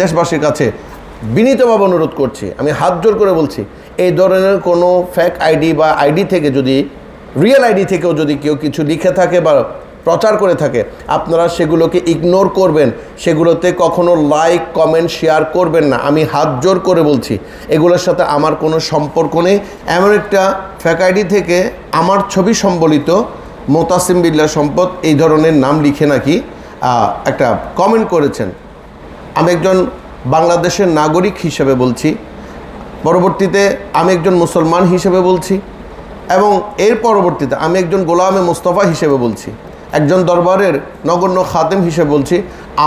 দেশবাসীর কাছে বিনীতভাবে অনুরোধ করছি, আমি হাত জোর করে বলছি, এই ধরনের কোনো ফেক আইডি বা আইডি থেকে যদি, রিয়েল আইডি থেকেও যদি কেউ কিছু লিখে থাকে বা প্রচার করে থাকে, আপনারা সেগুলোকে ইগনোর করবেন, সেগুলোতে কখনো লাইক কমেন্ট শেয়ার করবেন না। আমি হাত জোর করে বলছি, এগুলোর সাথে আমার কোনো সম্পর্ক নেই। এমন একটা ফেক আইডি থেকে আমার ছবি সম্বলিত মোতাসিম বিল্লাহ সম্পদ এই ধরনের নাম লিখে নাকি একটা কমেন্ট করেছেন। আমি একজন বাংলাদেশের নাগরিক হিসেবে বলছি, পরবর্তীতে আমি একজন মুসলমান হিসেবে বলছি, এবং এর পরবর্তীতে আমি একজন গোলামে মুস্তফা হিসেবে বলছি, একজন দরবারের নগণ্য খাদেম হিসেবে বলছি,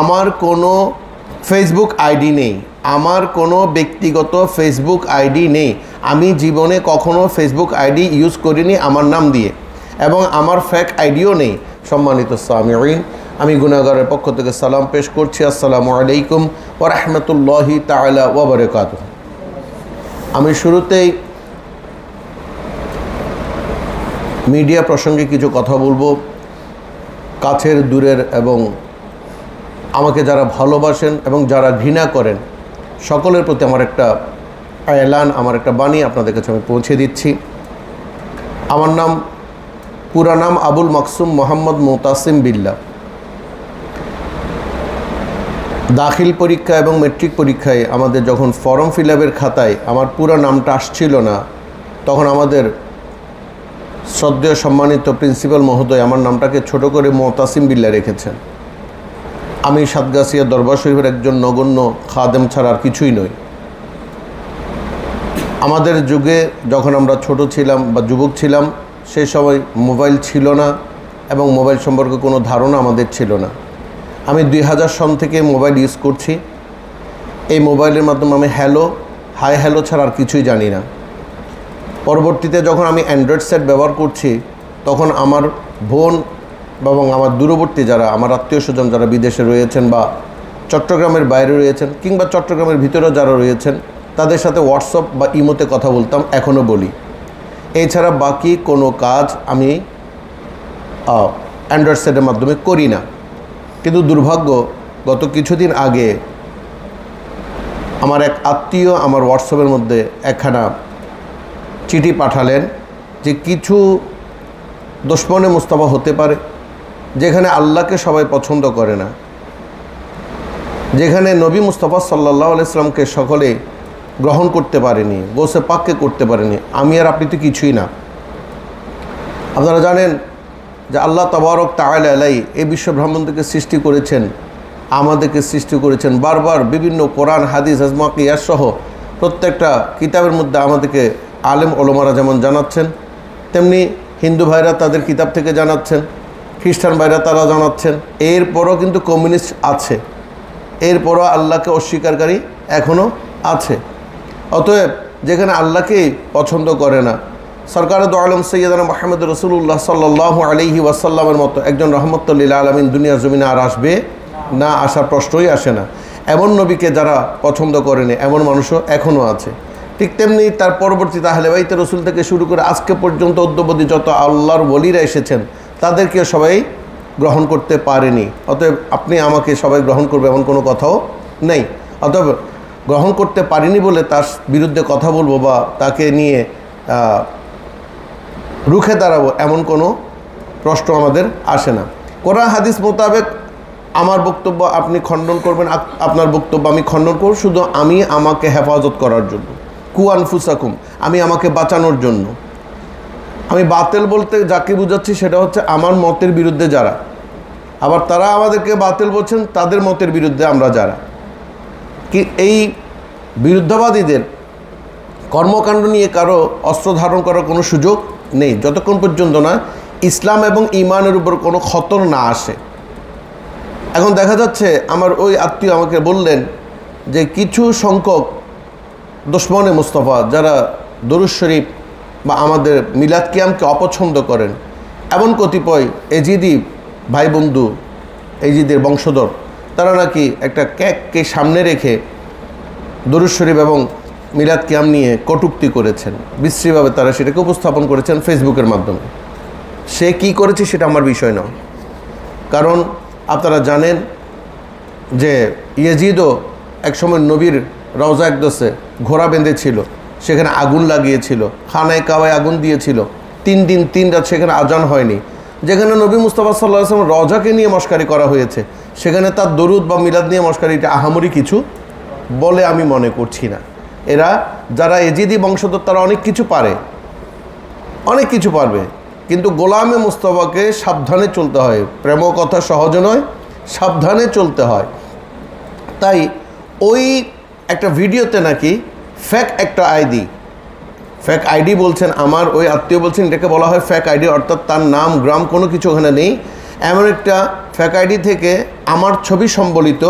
আমার কোনো ফেসবুক আইডি নেই, আমার কোনো ব্যক্তিগত ফেসবুক আইডি নেই। আমি জীবনে কখনো ফেসবুক আইডি ইউজ করিনি আমার নাম দিয়ে, এবং আমার ফেক আইডিও নেই। সম্মানিত সামিঈন, আমি গুনাহগারের পক্ষ থেকে সালাম পেশ করছি। আসসালামু আলাইকুম ওয়া রাহমাতুল্লাহি তাআলা ওয়া বারাকাতুহু। আমি শুরুতেই মিডিয়া প্রসঙ্গে কিছু কথা বলবো, কাছের দূরের এবং আমাকে যারা ভালোবাসেন এবং যারা ঘৃণা করেন সকলের প্রতি আমার একটা এলান, আমার একটা বাণী আপনাদের কাছে আমি পৌঁছে দিচ্ছি। আমার নাম, পুরা নাম আবুল মাকসুম মোহাম্মদ মোতাসিম বিল্লাহ। দাখিল পরীক্ষা এবং মেট্রিক পরীক্ষায় আমাদের যখন ফর্ম ফিল আপের খাতায় আমার পুরো নামটা আসছিল না, তখন আমাদের শ্রদ্ধেয় সম্মানিত প্রিন্সিপাল মহোদয় আমার নামটাকে ছোট করে মোতাসিম বিল্লাহ রেখেছেন। আমি সাতগাছিয়া দরবার শরীফের একজন নগণ্য খাদেম ছাড়া আর কিছুই নই। আমাদের যুগে যখন আমরা ছোট ছিলাম বা যুবক ছিলাম, সেই সময় মোবাইল ছিল না এবং মোবাইল সম্পর্কে কোনো ধারণা আমাদের ছিল না। আমি 2000 সন থেকে মোবাইল ইউজ করছি। এই মোবাইলের মাধ্যমে আমি হাই হ্যালো ছাড়া আর কিছুই জানি না। পরবর্তীতে যখন আমি অ্যান্ড্রয়েড সেট ব্যবহার করছি, তখন আমার বোন এবং আমার দূরবর্তী যারা আমার আত্মীয় স্বজন যারা বিদেশে রয়েছেন বা চট্টগ্রামের বাইরে রয়েছেন কিংবা চট্টগ্রামের ভিতরেও যারা রয়েছেন, তাদের সাথে হোয়াটসঅ্যাপ বা ইমোতে কথা বলতাম, এখনও বলি। এছাড়া বাকি কোনো কাজ আমি অ্যান্ড্রয়েড সেটের মাধ্যমে করি না। কিন্তু দুর্ভাগ্য, গত কিছুদিন আগে আমার এক আত্মীয় আমার হোয়াটসঅ্যাপের মধ্যে একখানা চিঠি পাঠালেন যে কিছু দুশমনে মুস্তাফা হতে পারে, যেখানে আল্লাহকে সবাই পছন্দ করে না, যেখানে নবী মুস্তাফা সাল্লাল্লাহু আলাইহি সাল্লামকে সকলে গ্রহণ করতে পারেনি, গোসে পাককে করতে পারেনি, আমি আর আপনি তো কিছুই না। আপনারা জানেন যে আল্লাহ তাবারক তাআলা আলাই এই বিশ্ব ব্রহ্মাণ্ডকে সৃষ্টি করেছেন, আমাদেরকে সৃষ্টি করেছেন। বারবার বিভিন্ন কোরআন, হাদিস, আজমা, কিয়াস সহ প্রত্যেকটা কিতাবের মধ্যে আমাদেরকে আলেম ওলামারা যেমন জানাচ্ছেন, তেমনি হিন্দু ভাইরা তাদের কিতাব থেকে জানাচ্ছেন, খ্রিস্টান ভাইরা তারা জানাচ্ছেন। এরপরও কিন্তু কমিউনিস্ট আছে, এরপরও আল্লাহকে অস্বীকারী এখনও আছে। অতএব যেখানে আল্লাহকেই পছন্দ করে না, সরকার দু আলম সৈয়দানা মুহাম্মদ রাসূলুল্লাহ সাল্লাল্লাহু আলাইহি ওয়াসাল্লামের মতো একজন রহমতুল লিল আলামিন দুনিয়ার জমিনে আর আসবে না, আসার প্রশ্নই আসে না। এমন নবীকে যারা পছন্দ করেনি এমন মানুষও এখনও আছে। ঠিক তেমনি তার পরবর্তীতে আহলে বাইতে রসুল থেকে শুরু করে আজকে পর্যন্ত অদ্যবধি যত আল্লাহর ওলিরা এসেছেন, তাদেরকে সবাই গ্রহণ করতে পারেনি। অতএব আপনি আমাকে সবাই গ্রহণ করবে এমন কোনো কথাও নেই। অতএব গ্রহণ করতে পারিনি বলে তার বিরুদ্ধে কথা বলবো বা তাকে নিয়ে রুখে দাঁড়াবো এমন কোনো প্রশ্ন আমাদের আসে না। কোরআন হাদিস মোতাবেক আমার বক্তব্য আপনি খণ্ডন করবেন, আপনার বক্তব্য আমি খণ্ডন করব, শুধু আমি আমাকে হেফাজত করার জন্য, কু আনফুসাকুম, আমি আমাকে বাঁচানোর জন্য। আমি বাতিল বলতে যাকে বুঝাচ্ছি সেটা হচ্ছে আমার মতের বিরুদ্ধে যারা, আবার তারা আমাদেরকে বাতিল বলছেন তাদের মতের বিরুদ্ধে আমরা যারা। কি এই বিরুদ্ধবাদীদের কর্মকাণ্ড নিয়ে কারো অস্ত্র ধারণ করার কোনো সুযোগ নেই, যতক্ষণ পর্যন্ত না ইসলাম এবং ঈমানের উপর কোনো খতর না আসে। এখন দেখা যাচ্ছে আমার ওই আত্মীয় আমাকে বললেন যে কিছু সংখ্যক দুশমনে মুস্তাফা যারা দরুদ শরীফ বা আমাদের মিলাদ কিয়ামকে অপছন্দ করেন, এমন কতিপয় এজিদি ভাই বন্ধু, এজিদের বংশধর, তারা নাকি একটা কেককে সামনে রেখে দরুদ শরীফ এবং মিলাদ কিয়াম নিয়ে কটূক্তি করেছেন, বিশ্রীভাবে তারা সেটাকে উপস্থাপন করেছেন ফেসবুকের মাধ্যমে। সে কি করেছে সেটা আমার বিষয় নয়, কারণ আপনারা জানেন যে ইয়াজিদও একসময় নবীর রওজা একদসে ঘোড়া বেঁধেছিল, সেখানে আগুন লাগিয়েছিল, খানায় কাওয়ায় আগুন দিয়েছিল, 3 দিন 3 রাত সেখানে আজান হয়নি। যেখানে নবী মুস্তাফা সাল্লাল্লাহু আলাইহি ওয়াসাল্লাম রওজাকে নিয়ে মশকারি করা হয়েছে, সেখানে তার দরুদ বা মিলাদ নিয়ে মশকারি, এটা আহামরি কিছু বলে আমি মনে করছি না। এরা যারা এজিদি বংশধর তারা অনেক কিছু পারে, অনেক কিছু পারবে, কিন্তু গোলামে মুস্তাফাকে সাবধানে চলতে হয়। প্রেম কথা সহজ নয়, সাবধানে চলতে হয়। তাই ওই একটা ভিডিওতে নাকি ফেক একটা আইডি বলছেন, আমার ওই আত্মীয় বলছেন এটাকে বলা হয় ফেক আইডি, অর্থাৎ তার নাম গ্রাম কোনো কিছু ওখানে নেই। এমন একটা ফেক আইডি থেকে আমার ছবি সম্বলিত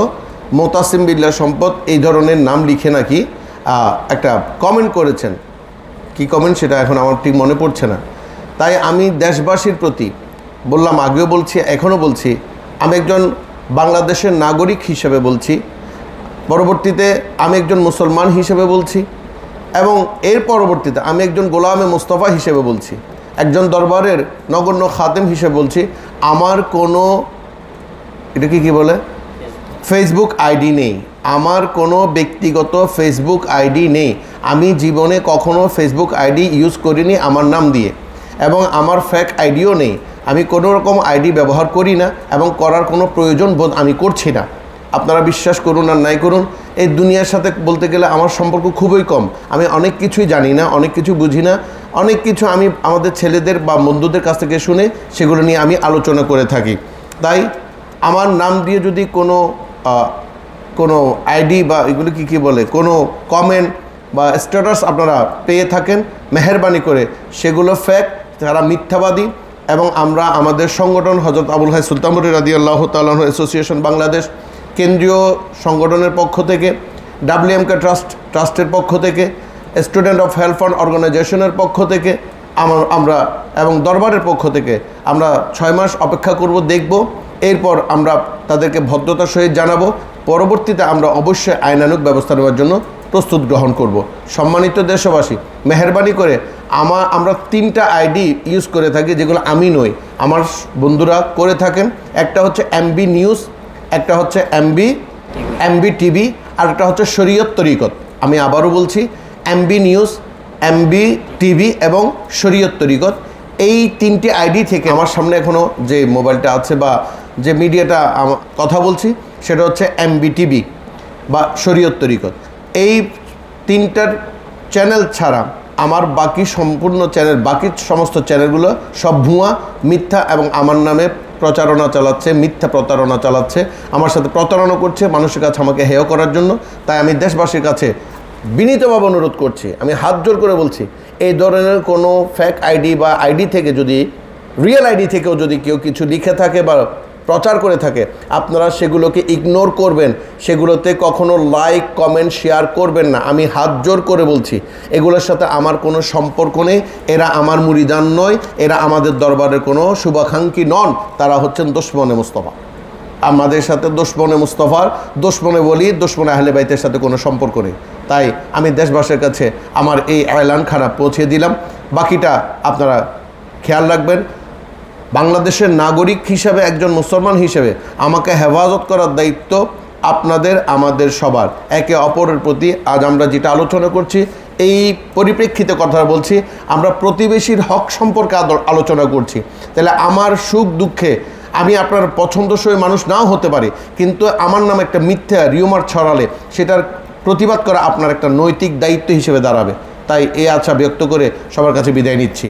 মোতাসিম বিল্লাহ সম্পদ এই ধরনের নাম লিখে নাকি একটা কমেন্ট করেছেন। কি কমেন্ট সেটা এখন আমার ঠিক মনে পড়ছে না। তাই আমি দেশবাসীর প্রতি বললাম, আগেও বলছি, এখনও বলছি, আমি একজন বাংলাদেশের নাগরিক হিসেবে বলছি, পরবর্তীতে আমি একজন মুসলমান হিসেবে বলছি, এবং এর পরবর্তীতে আমি একজন গোলামে মুস্তাফা হিসেবে বলছি, একজন দরবারের নগণ্য খাদেম হিসেবে বলছি, আমার কোনো এটাকে কি বলে ফেসবুক আইডি নেই, আমার কোনো ব্যক্তিগত ফেসবুক আইডি নেই। আমি জীবনে কখনো ফেসবুক আইডি ইউজ করিনি আমার নাম দিয়ে, এবং আমার ফেক আইডিও নেই। আমি কোনো রকম আইডি ব্যবহার করি না এবং করার কোনো প্রয়োজন বোধ আমি করছি না। আপনারা বিশ্বাস করুন আর নাই করুন, এই দুনিয়ার সাথে বলতে গেলে আমার সম্পর্ক খুবই কম। আমি অনেক কিছুই জানি না, অনেক কিছু বুঝি না, অনেক কিছু আমি আমাদের ছেলেদের বা বন্ধুদের কাছ থেকে শুনে সেগুলো নিয়ে আমি আলোচনা করে থাকি। তাই আমার নাম দিয়ে যদি কোনো আইডি বা এগুলো কি বলে কোনো কমেন্ট বা স্ট্যাটাস আপনারা পেয়ে থাকেন, মেহেরবানি করে সেগুলো ফেক, তারা মিথ্যাবাদী। এবং আমরা আমাদের সংগঠন হযরত আবুল হাই সুলতান রাদিয়াল্লাহু তাআলা অ্যাসোসিয়েশন বাংলাদেশ কেন্দ্রীয় সংগঠনের পক্ষ থেকে, WMK ট্রাস্টের পক্ষ থেকে, স্টুডেন্ট অফ হেল্প ফান্ড অর্গানাইজেশনের পক্ষ থেকে, আমরা এবং দরবারের পক্ষ থেকে আমরা 6 মাস অপেক্ষা করব, দেখব, এরপর আমরা তাদেরকে ভদ্রতার সহিত জানাবো। পরবর্তীতে আমরা অবশ্যই আইনানুগ ব্যবস্থা নেওয়ার জন্য প্রস্তুত গ্রহণ করব। সম্মানিত দেশবাসী, মেহেরবানি করে আমরা 3টা আইডি ইউজ করে থাকি, যেগুলো আমি নই, আমার বন্ধুরা করে থাকেন। একটা হচ্ছে MB নিউজ, একটা হচ্ছে MB টিভি, আর একটা হচ্ছে শরীয়ত তরিকত। আমি আবারও বলছি, MB নিউজ, MB টিভি এবং শরীয়ত তরিকত, এই 3টি আইডি থেকে আমার সামনে এখনও যে মোবাইলটা আছে বা যে মিডিয়াটা কথা বলছি সেটা হচ্ছে MB টিভি বা শরীয়ত তরিকত। এই 3টার চ্যানেল ছাড়া আমার বাকি সম্পূর্ণ চ্যানেল, বাকি সমস্ত চ্যানেলগুলো সব ভুয়া, মিথ্যা এবং আমার নামে প্রচারণা চালাচ্ছে, মিথ্যা প্রতারণা চালাচ্ছে, আমার সাথে প্রতারণা করছে মানুষের কাছে আমাকে হেয় করার জন্য। তাই আমি দেশবাসীর কাছে বিনীতভাবে অনুরোধ করছি, আমি হাত জোর করে বলছি, এই ধরনের কোনো ফেক আইডি বা আইডি থেকে যদি, রিয়েল আইডি থেকেও যদি কেউ কিছু লিখে থাকে বা প্রচার করে থাকে, আপনারা সেগুলোকে ইগনোর করবেন, সেগুলোতে কখনো লাইক কমেন্ট শেয়ার করবেন না। আমি হাত জোর করে বলছি, এগুলোর সাথে আমার কোনো সম্পর্ক নেই, এরা আমার মুরিদান নয়, এরা আমাদের দরবারের কোনো শুভাকাঙ্ক্ষী নন, তারা হচ্ছেন দুশমনে মুস্তাফা। আমাদের সাথে দুশমনে মুস্তাফার, দুশমনে ওয়ালি, দুশমনে আহলে বাইতের সাথে কোনো সম্পর্ক নেই। তাই আমি দেশবাসীর কাছে আমার এই এলানখানা পৌঁছে দিলাম। বাকিটা আপনারা খেয়াল রাখবেন। বাংলাদেশের নাগরিক হিসাবে, একজন মুসলমান হিসেবে আমাকে হেফাজত করার দায়িত্ব আপনাদের, আমাদের সবার। একে অপরের প্রতি আজ আমরা যেটা আলোচনা করছি, এই পরিপ্রেক্ষিতে কথা বলছি, আমরা প্রতিবেশীর হক সম্পর্কে আলোচনা করছি। তাহলে আমার সুখ দুঃখে আমি আপনার পছন্দসই মানুষ নাও হতে পারি, কিন্তু আমার নামে একটা মিথ্যা রিউমার ছড়ালে সেটার প্রতিবাদ করা আপনার একটা নৈতিক দায়িত্ব হিসেবে দাঁড়াবে। তাই এই আশা ব্যক্ত করে সবার কাছে বিদায় নিচ্ছি।